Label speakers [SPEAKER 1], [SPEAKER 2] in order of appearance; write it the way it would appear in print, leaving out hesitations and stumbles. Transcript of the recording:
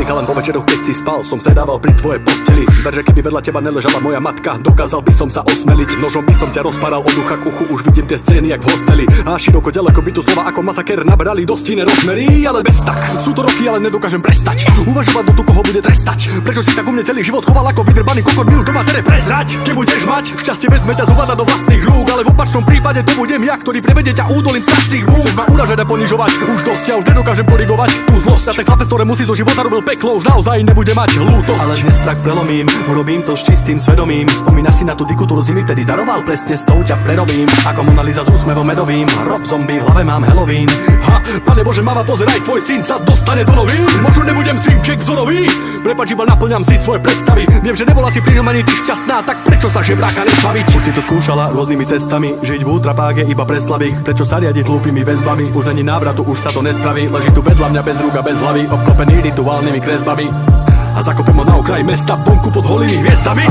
[SPEAKER 1] milý chalan po večeroch, keď si spal, som sedával pri tvojej posteli. Ver, že keby vedľa teba neležala moja matka, dokázal by som sa osmeliť. Nožom by som ťa rozparal od ucha k uchu, už vidím tie scény jak v hosteli. A široko ďaleko by tu slova ako masaker nabrali dosť iné rozmery, ale bez tak. Sú to roky, ale nedokážem prestať uvažovať do tu, koho bude trestať. Prečo si sa ku mne celý život choval ako vydrbaný kokot, mi už doma tere prezrať. Keď budeš mať, šťastie vezme ťa zovada do vlastných rúk, ale v opačnom prípade to budem ja, ktorý prevedie ťa údolím strašných múk. Chceš ma uražať a ponižovať, už dosť, ja už nedokážem korigovať tú zlosť. A ten chlapec, ktorému si zo života robil peklo, už naozaj nebude mať ľútosť. Ale dnes strach prelomím, urobím to s čistým svedomím. Spomínaš si na tú dikutúru zimy, vtedy daroval, presne s tou ťa prerobím. Ako Mona Lisa s úsmevom medovým, Rob Zombie, v hlave mám Halloween. Ha, pane Bože, mama, pozeraj, tvoj syn sa dostane do novín. Možno nebudem synček zorový, prepáč, iba naplňam si svoje predstavy. Viem, že nebola si pri ňom ani ty šťastná, tak prečo sa žebráka nezbaviť? Už si to skúšala rôznymi cestami, žiť v útrapách je iba pre slabých. Prečo sa riadiť hlúpymi väzbami, už není návratu, už sa to nespraví. Leží tu vedľa mňa bez rúk a bez hlavy, obklopený rituálnymi kresbami. A zakopem ho na okraj mesta, vonku pod holými hviezdami.